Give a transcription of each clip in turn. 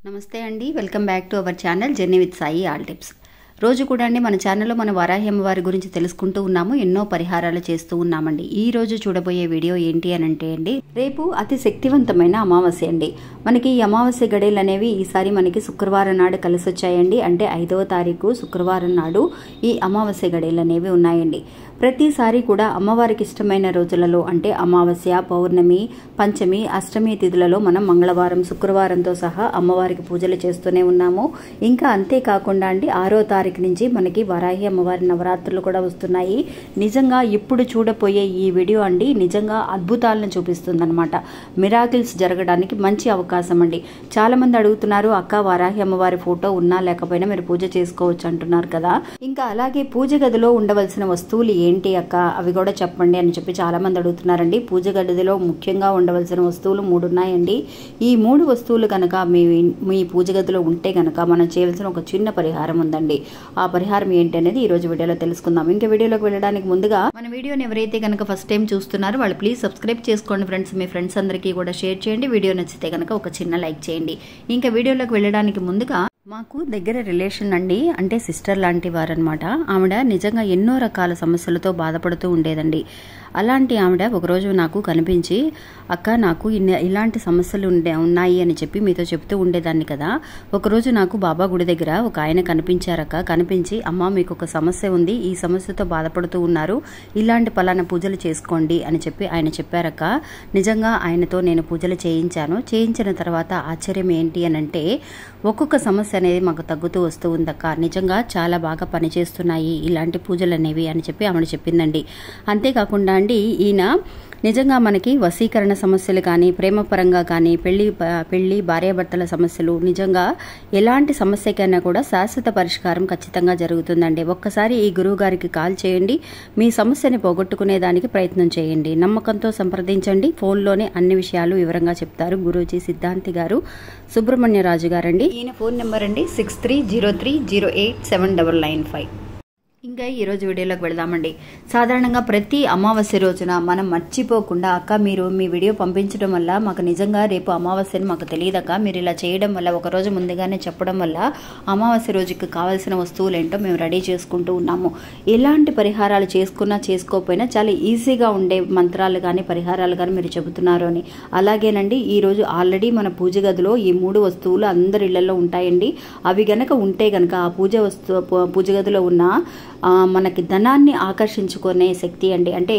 నమస్తే అండి, welcome back to our channel journey with Sai all tips. రోజు కూడా అండి మన ఛానల్లో మన వారాహి అమ్మవారి గురించి తెలుసుకుంటూ ఉన్నాము, ఎన్నో పరిహారాలు చేస్తూ ఉన్నామండి. ఈ రోజు చూడబోయే వీడియో ఏంటి అని అంటే అండి, రేపు అతి శక్తివంతమైన అమావాస్య అండి. మనకి ఈ అమావాస్య గడియలు అనేవి ఈసారి మనకి శుక్రవారం నాడు కలిసి వచ్చాయండి. అంటే 5వ తారీఖు శుక్రవారం నాడు ఈ అమావాస్య గడియలు అనేవి ఉన్నాయండి. ప్రతిసారి కూడా అమ్మవారికి ఇష్టమైన రోజులలో అంటే అమావాస్య, పౌర్ణమి, పంచమి, అష్టమి తిథులలో మనం మంగళవారం, శుక్రవారంతో సహా అమ్మవారికి పూజలు చేస్తూనే ఉన్నాము. ఇంకా అంతేకాకుండా అండి 6వ తారీఖు నుంచి మనకి వారాహి అమ్మవారి నవరాత్రులు కూడా వస్తున్నాయి. నిజంగా ఇప్పుడు చూడబోయే ఈ వీడియో అండి నిజంగా అద్భుతాలను చూపిస్తుంది అనమాట. మిరాకిల్స్ జరగడానికి మంచి అవకాశం అండి. చాలా మంది అడుగుతున్నారు, అక్క వారాహి అమ్మవారి ఫోటో ఉన్నా లేకపోయినా మీరు పూజ చేసుకోవచ్చు అంటున్నారు కదా. ఇంకా అలాగే పూజ గదిలో ఉండవలసిన వస్తువులు ఏంటి అక్క, అవి కూడా చెప్పండి అని చెప్పి చాలా మంది అడుగుతున్నారండి. పూజ గదిలో ముఖ్యంగా ఉండవలసిన వస్తువులు 3 ఉన్నాయండి. ఈ 3 వస్తువులు కనుక మీ పూజ గదిలో ఉంటే కనుక మనం చేయాల్సిన ఒక చిన్న పరిహారం ఉందండి. ఆ పరిహారం ఏంటి అనేది ఈ రోజు వీడియోలో తెలుసుకుందాం. ఇంకా వీడియోలోకి వెళ్ళడానికి ముందుగా మన వీడియోని ఎవరైతే కనుక ఫస్ట్ టైం చూస్తున్నారో వాళ్ళు ప్లీజ్ సబ్స్క్రైబ్ చేసుకోండి ఫ్రెండ్స్. మీ ఫ్రెండ్స్ అందరికీ కూడా షేర్ చేయండి. వీడియో నచ్చితే కనుక ఒక చిన్న లైక్ చేయండి. ఇంకా వీడియోలోకి వెళ్ళడానికి ముందుగా మాకు దగ్గర రిలేషన్ అండి, అంటే సిస్టర్ లాంటి వారు అనమాట. ఆవిడ నిజంగా ఎన్నో రకాల సమస్యలతో బాధపడుతూ ఉండేదండి. అలాంటి ఆవిడ ఒకరోజు నాకు కనిపించి, అక్క నాకు ఇలాంటి సమస్యలు ఉన్నాయి అని చెప్పి మీతో చెప్తూ ఉండేదాన్ని కదా. ఒకరోజు నాకు బాబా గుడి దగ్గర ఒక ఆయన కనిపించారక్క. కనిపించి, అమ్మ మీకు ఒక సమస్య ఉంది, ఈ సమస్యతో బాధపడుతూ ఉన్నారు, ఇలాంటి పలానా పూజలు చేసుకోండి అని చెప్పి ఆయన చెప్పారక్క. నిజంగా ఆయనతో నేను పూజలు చేయించాను. చేయించిన తర్వాత ఆశ్చర్యం ఏంటి అని అంటే, ఒక్కొక్క సమస్య అనేది మాకు తగ్గుతూ వస్తూ ఉందక్క. నిజంగా చాలా బాగా పనిచేస్తున్నాయి ఇలాంటి పూజలు అనేవి అని చెప్పి ఆవిడ చెప్పిందండి. అంతేకాకుండా అండి ఈయన నిజంగా మనకి వశీకరణ సమస్యలు కానీ, ప్రేమ పరంగా కానీ, పెళ్లి భార్యాభర్తల సమస్యలు, నిజంగా ఎలాంటి సమస్యకైనా కూడా శాశ్వత పరిష్కారం ఖచ్చితంగా జరుగుతుందండి. ఒక్కసారి ఈ గురువు గారికి కాల్ చేయండి, మీ సమస్యని పోగొట్టుకునేదానికి ప్రయత్నం చేయండి. నమ్మకంతో సంప్రదించండి. ఫోన్లోనే అన్ని విషయాలు వివరంగా చెప్తారు గురూజీ సిద్ధాంతి గారు, సుబ్రహ్మణ్యరాజు గారండి. ఈయన ఫోన్ నెంబర్ అండి 6303087995. ఇంకా ఈరోజు వీడియోలోకి వెళదామండి. సాధారణంగా ప్రతి అమావాస్య రోజున మనం మర్చిపోకుండా, అక్క మీరు మీ వీడియో పంపించడం వల్ల మాకు నిజంగా రేపు అమావాస్యని మాకు తెలియదక్క, మీరు ఇలా చేయడం వల్ల ఒకరోజు ముందుగానే చెప్పడం వల్ల అమావాస్య రోజుకి కావాల్సిన వస్తువులు ఏంటో మేము రెడీ చేసుకుంటూ ఉన్నాము. ఎలాంటి పరిహారాలు చేసుకున్నా చేసుకోకపోయినా చాలా ఈజీగా ఉండే మంత్రాలు కానీ పరిహారాలు కానీ మీరు చెబుతున్నారు అని. అలాగేనండి ఈరోజు ఆల్రెడీ మన పూజ గదిలో ఈ 3 వస్తువులు అందరి ఇళ్లలో ఉంటాయండి. అవి గనక ఉంటే గనక ఆ పూజ గదిలో ఉన్న మనకి ధనాన్ని ఆకర్షించుకునే శక్తి అండి. అంటే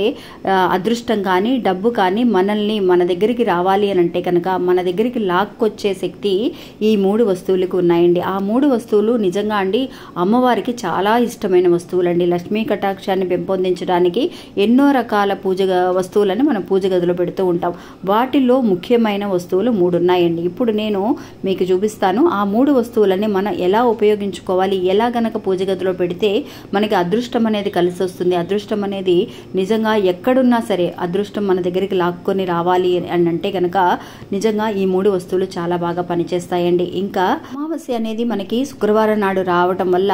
అదృష్టం కానీ డబ్బు కానీ మనల్ని మన దగ్గరికి రావాలి అని అంటే కనుక మన దగ్గరికి లాక్కొచ్చే శక్తి ఈ 3 వస్తువులకు ఉన్నాయండి. ఆ 3 వస్తువులు నిజంగా అండి అమ్మవారికి చాలా ఇష్టమైన వస్తువులండి. లక్ష్మీ కటాక్షాన్ని పెంపొందించడానికి ఎన్నో రకాల వస్తువులని మనం పూజ గదిలో పెడుతూ ఉంటాం. వాటిల్లో ముఖ్యమైన వస్తువులు 3 ఉన్నాయండి. ఇప్పుడు నేను మీకు చూపిస్తాను. ఆ 3 వస్తువులని మనం ఎలా ఉపయోగించుకోవాలి, ఎలా గనక పూజ గదిలో పెడితే మనకి అదృష్టం అనేది కలిసి వస్తుంది. అదృష్టం అనేది నిజంగా ఎక్కడున్నా సరే అదృష్టం మన దగ్గరికి లాక్కొని రావాలి అని అంటే కనుక నిజంగా ఈ 3 వస్తువులు చాలా బాగా పనిచేస్తాయండి. ఇంకా అమావాస్య అనేది మనకి శుక్రవారం నాడు రావటం వల్ల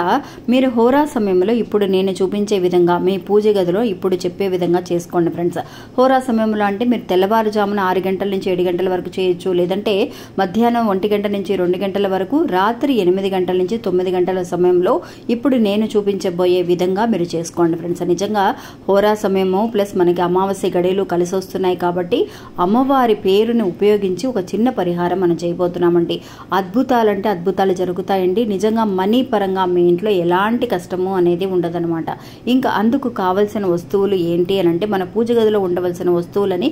మీరు హోరా సమయంలో ఇప్పుడు నేను చూపించే విధంగా మీ పూజ గదిలో ఇప్పుడు చెప్పే విధంగా చేసుకోండి ఫ్రెండ్స్. హోరా సమయంలో అంటే మీరు తెల్లవారుజామున 6 గంటల నుంచి 7 గంటల వరకు చేయొచ్చు, లేదంటే మధ్యాహ్నం 1 గంట నుంచి 2 గంటల వరకు, రాత్రి 8 గంటల నుంచి 9 గంటల సమయంలో ఇప్పుడు నేను చూపించబోయే విధంగా మీరు చేసుకోండి ఫ్రెండ్స్. నిజంగా హోరా సమయము ప్లస్ మనకి అమావాస్య గడియలు కలిసి వస్తున్నాయి కాబట్టి అమ్మవారి పేరుని ఉపయోగించి ఒక చిన్న పరిహారం మనం చేయబోతున్నామండి. అద్భుతాలంటే అద్భుతాలు జరుగుతాయండి. నిజంగా మనీ పరంగా మీ ఇంట్లో ఎలాంటి కష్టము అనేది ఉండదనమాట. ఇంకా అందుకు కావలసిన వస్తువులు ఏంటి అని అంటే, మన పూజ గదిలో ఉండవలసిన వస్తువులని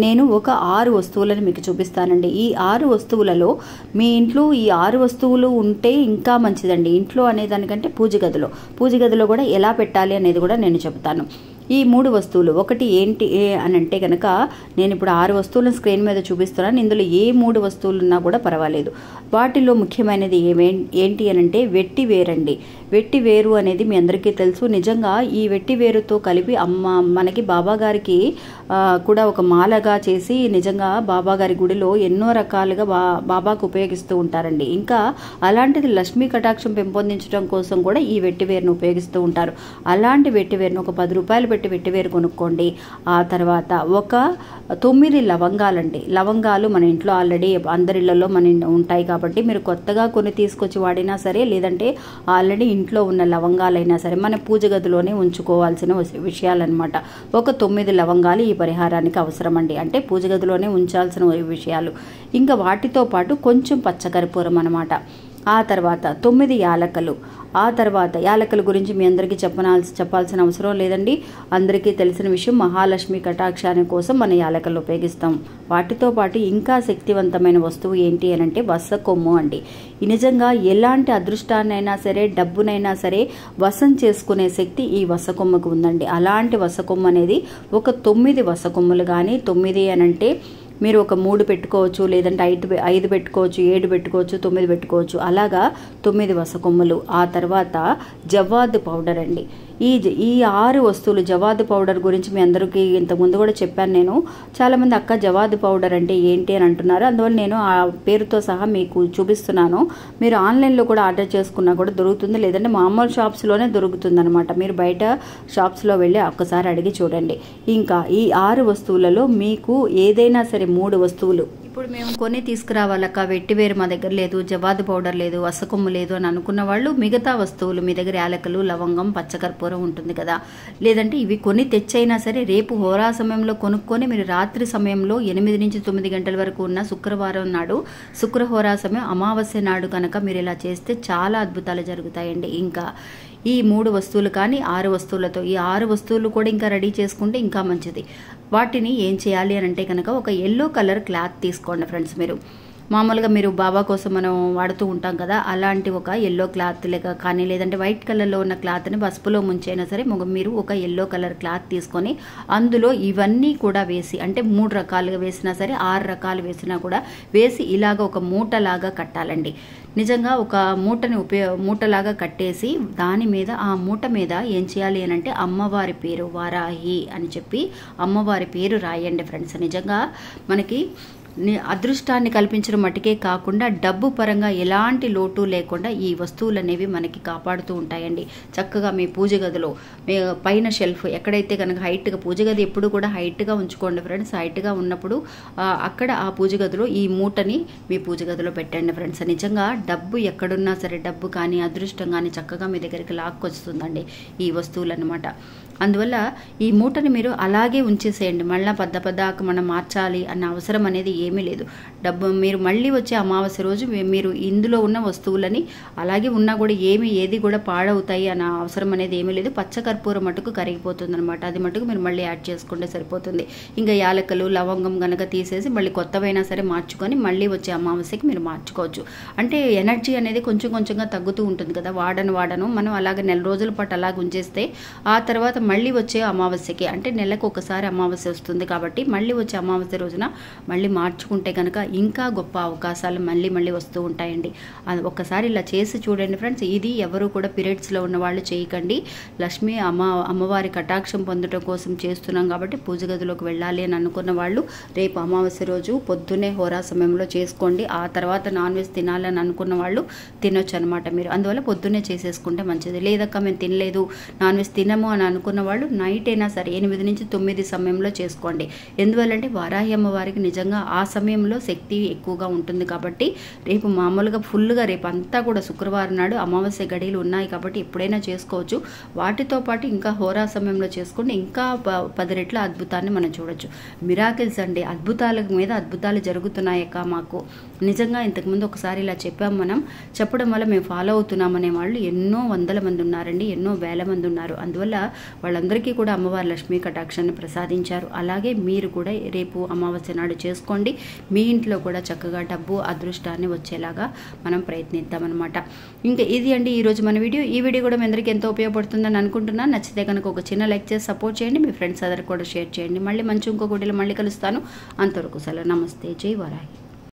నేను ఒక 6 వస్తువులని మీకు చూపిస్తానండి. ఈ 6 వస్తువులలో మీ ఇంట్లో ఈ 6 వస్తువులు ఉంటే ఇంకా మంచిదండి. ఇంట్లో అనే దానికంటే పూజ గదిలో కూడా ఎలా పెట్టాలి అనేది కూడా నేను చెప్తాను. ఈ 3 వస్తువులు ఒకటి ఏంటి అని అంటే కనుక, నేను ఇప్పుడు 6 వస్తువులను స్క్రీన్ మీద చూపిస్తున్నాను. ఇందులో ఏ 3 వస్తువులు ఉన్నా కూడా పర్వాలేదు. వాటిలో ముఖ్యమైనది ఏంటి అని అంటే వెట్టి వేరండి. వెట్టి వేరు అనేది మీ అందరికీ తెలుసు. నిజంగా ఈ వెట్టి వేరుతో కలిపి మనకి బాబా గారికి కూడా ఒక మాలగా చేసి నిజంగా బాబా గారి గుడిలో ఎన్నో రకాలుగా బాబాకు ఉపయోగిస్తూ ఉంటారండి. ఇంకా అలాంటిది లక్ష్మీ కటాక్షం పెంపొందించడం కోసం కూడా ఈ వెట్టి వేరును ఉపయోగిస్తూ ఉంటారు. అలాంటి వెట్టి వేరును ఒక 10 రూపాయలు పెట్టి వెట్టివేరు కొనుక్కోండి. ఆ తర్వాత ఒక 9 లవంగాలండి. లవంగాలు మన ఇంట్లో ఆల్రెడీ అందరిళ్లలో మన ఉంటాయి కాబట్టి మీరు కొత్తగా కొని తీసుకొచ్చి వాడినా సరే, లేదంటే ఆల్రెడీ ఇంట్లో ఉన్న లవంగాలైనా సరే మన పూజ గదిలోనే ఉంచుకోవాల్సిన విషయాలన్నమాట. ఒక 9 లవంగాలు ఈ పరిహారానికి అవసరం అండి. అంటే పూజ గదిలోనే ఉంచాల్సిన విషయాలు. ఇంకా వాటితో పాటు కొంచెం పచ్చకర్పూరం అన్నమాట. ఆ తర్వాత 9 యాలకలు. ఆ తర్వాత యాలకల గురించి మీ అందరికీ చెప్పాల్సిన అవసరం లేదండి. అందరికీ తెలిసిన విషయం, మహాలక్ష్మి కటాక్షాన్ని కోసం మన యాలకలు ఉపయోగిస్తాం. వాటితో పాటు ఇంకా శక్తివంతమైన వస్తువు ఏంటి అని అంటే వస కొమ్ము అండి. నిజంగా ఎలాంటి అదృష్టాన్నైనా సరే, డబ్బునైనా సరే వశం చేసుకునే శక్తి ఈ వస కొమ్మకు ఉందండి. అలాంటి వస కొమ్ము అనేది ఒక 9 వస కొమ్ములు కానీ, 9 అని అంటే మీరు ఒక 3 పెట్టుకోవచ్చు, లేదంటే 5 పెట్టుకోవచ్చు, 7 పెట్టుకోవచ్చు, 9 పెట్టుకోవచ్చు. అలాగా 9 వస కొమ్ములు. ఆ తర్వాత జవ్వాదు పౌడర్ అండి. ఈ 6 వస్తువులు. జవాదు పౌడర్ గురించి మీ అందరికీ ఇంతకుముందు కూడా చెప్పాను నేను. చాలామంది అక్క జవాదు పౌడర్ అంటే ఏంటి అని అంటున్నారు. అందువల్ల నేను ఆ పేరుతో సహా మీకు చూపిస్తున్నాను. మీరు ఆన్లైన్లో కూడా ఆర్డర్ చేసుకున్నా కూడా దొరుకుతుంది, లేదంటే మామూలు షాప్స్లోనే దొరుకుతుంది అనమాట. మీరు బయట షాప్స్లో వెళ్ళి ఒక్కసారి అడిగి చూడండి. ఇంకా ఈ 6 వస్తువులలో మీకు ఏదైనా సరే 3 వస్తువులు ఇప్పుడు మేము కొని తీసుకురావాలక్క, వెట్టివేరు మా దగ్గర లేదు, జవాదు పౌడర్ లేదు, వసకొమ్ము లేదు అని అనుకున్న వాళ్ళు మిగతా వస్తువులు మీ దగ్గర యాలకలు, లవంగం, పచ్చకర్పూరం ఉంటుంది కదా, లేదంటే ఇవి కొని తెచ్చైనా సరే రేపు హోరా సమయంలో కొనుక్కొని మీరు రాత్రి సమయంలో 8 నుంచి 9 గంటల వరకు ఉన్న శుక్రవారం నాడు, శుక్రహోరా సమయం అమావాస్య నాడు కనుక మీరు ఇలా చేస్తే చాలా అద్భుతాలు జరుగుతాయండి. ఇంకా ఈ 3 వస్తువులు కానీ 6 వస్తువులతో, ఈ 6 వస్తువులు కూడా ఇంకా రెడీ చేసుకుంటే ఇంకా మంచిది. వాటిని ఏం చేయాలి అని అంటే కనుక ఒక ఎల్లో కలర్ క్లాత్ తీసుకోండి ఫ్రెండ్స్. మీరు మామూలుగా మీరు బాబా కోసం మనం వాడుతూ ఉంటాం కదా, అలాంటి ఒక ఎల్లో క్లాత్ కానీ, లేదంటే వైట్ కలర్లో ఉన్న క్లాత్ని పసుపులో ముంచైనా సరే మీరు ఒక ఎల్లో కలర్ క్లాత్ తీసుకొని అందులో ఇవన్నీ కూడా వేసి, అంటే 3 రకాలుగా వేసినా సరే 6 రకాలు వేసినా కూడా వేసి ఇలాగ ఒక మూటలాగా కట్టాలండి. నిజంగా ఒక మూటలాగా కట్టేసి దాని మీద, ఆ మూట మీద ఏం చేయాలి అని అంటే అమ్మవారి పేరు వారాహి అని చెప్పి అమ్మవారి పేరు రాయండి ఫ్రెండ్స్. నిజంగా మనకి అదృష్టాన్ని కల్పించడం మటుకే కాకుండా డబ్బు పరంగా ఎలాంటి లోటు లేకుండా ఈ వస్తువులు అనేవి మనకి కాపాడుతూ ఉంటాయండి. చక్కగా మీ పూజ గదిలో పైన షెల్ఫ్ ఎక్కడైతే కనుక హైట్గా, పూజ గది ఎప్పుడు కూడా హైట్గా ఉంచుకోండి ఫ్రెండ్స్. హైట్గా ఉన్నప్పుడు అక్కడ ఆ పూజ గదిలో ఈ మూటని మీ పూజ గదిలో పెట్టండి ఫ్రెండ్స్. నిజంగా డబ్బు ఎక్కడున్నా సరే, డబ్బు కానీ అదృష్టం కానీ చక్కగా మీ దగ్గరికి లాక్కొస్తుందండి ఈ వస్తువులు అన్నమాట. అందువల్ల ఈ మూటని మీరు అలాగే ఉంచేసేయండి. మళ్ళీ పద్దాక మనం మార్చాలి అన్న అవసరం అనేది ఏమీ లేదు. డబ్బు మీరు మళ్ళీ వచ్చే అమావాస్య రోజు మీరు ఇందులో ఉన్న వస్తువులని అలాగే ఉన్నా కూడా ఏది కూడా పాడవుతాయి అన్న అవసరం అనేది ఏమీ లేదు. పచ్చకర్పూరం మటుకు కరిగిపోతుంది అనమాట. అది మటుకు మీరు మళ్ళీ యాడ్ చేసుకుంటే సరిపోతుంది. ఇంకా యాలకలు, లవంగం కనుక తీసేసి మళ్ళీ కొత్తవైనా సరే మార్చుకొని మళ్ళీ వచ్చే అమావాస్యకి మీరు మార్చుకోవచ్చు. అంటే ఎనర్జీ అనేది కొంచెంగా తగ్గుతూ ఉంటుంది కదా, వాడను మనం అలాగే నెల రోజుల పాటు అలాగ ఉంచేస్తే ఆ తర్వాత మళ్ళీ వచ్చే అమావాస్యకి, అంటే నెలకు ఒకసారి అమావాస్య వస్తుంది కాబట్టి మళ్ళీ వచ్చే అమావాస్య రోజున మళ్ళీ మార్చుకుంటే కనుక ఇంకా గొప్ప అవకాశాలు మళ్ళీ వస్తూ ఉంటాయండి. అది ఒక్కసారి ఇలా చేసి చూడండి ఫ్రెండ్స్. ఇది ఎవరు కూడా పీరియడ్స్లో ఉన్న వాళ్ళు చేయకండి. లక్ష్మి అమ్మవారి కటాక్షం పొందడం కోసం చేస్తున్నాం కాబట్టి పూజ గదిలోకి వెళ్ళాలి అని అనుకున్న వాళ్ళు రేపు అమావాస్య రోజు పొద్దున్నే హోరా సమయంలో చేసుకోండి. ఆ తర్వాత నాన్ వెజ్ తినాలని అనుకున్న వాళ్ళు తినొచ్చు అనమాట మీరు. అందువల్ల పొద్దున్నే చేసేసుకుంటే మంచిది. లేదక్క మేము తినలేదు, నాన్ వెజ్ తినము అని అనుకున్న వాళ్ళు నైట్ అయినా సరే 8 నుంచి 9 సమయంలో చేసుకోండి. ఎందువల్లంటే వారాహి అమ్మవారికి నిజంగా ఆ సమయంలో శక్తి ఎక్కువగా ఉంటుంది కాబట్టి రేపు మామూలుగా ఫుల్గా రేపు అంతా కూడా శుక్రవారం నాడు అమావాస్య గడియలు ఉన్నాయి కాబట్టి ఎప్పుడైనా చేసుకోవచ్చు. వాటితో పాటు ఇంకా హోరా సమయంలో చేసుకుంటే ఇంకా 10 రెట్ల అద్భుతాన్ని మనం చూడొచ్చు. మిరాకిల్స్ అండి, అద్భుతాల మీద అద్భుతాలు జరుగుతున్నాయక్క మాకు. నిజంగా ఇంతకుముందు ఒకసారి ఇలా చెప్పాము, మనం చెప్పడం వల్ల మేము ఫాలో అవుతున్నామనే వాళ్ళు ఎన్నో వందల మంది ఉన్నారండి, ఎన్నో వేల మంది ఉన్నారు. అందువల్ల వాళ్ళందరికీ కూడా అమ్మవారి లక్ష్మీ కటాక్షాన్ని ప్రసాదించారు. అలాగే మీరు కూడా రేపు అమావాస్య నాడు చేసుకోండి. మీ ఇంట్లో కూడా చక్కగా డబ్బు అదృష్టాన్ని వచ్చేలాగా మనం ప్రయత్నిద్దామన్నమాట. ఇంకా ఇది అండి ఈరోజు మన వీడియో. ఈ వీడియో కూడా మీ అందరికీ ఎంతో ఉపయోగపడుతుందని అనుకుంటున్నాను. నచ్చితే కనుక ఒక చిన్న లైక్ చేసి సపోర్ట్ చేయండి. మీ ఫ్రెండ్స్ అందరికి కూడా షేర్ చేయండి. మళ్ళీ మంచి ఇంకొక వీడియోలో మళ్ళీ కలుస్తాను. అంతవరకు సెలవు. నమస్తే. జై వారాహి.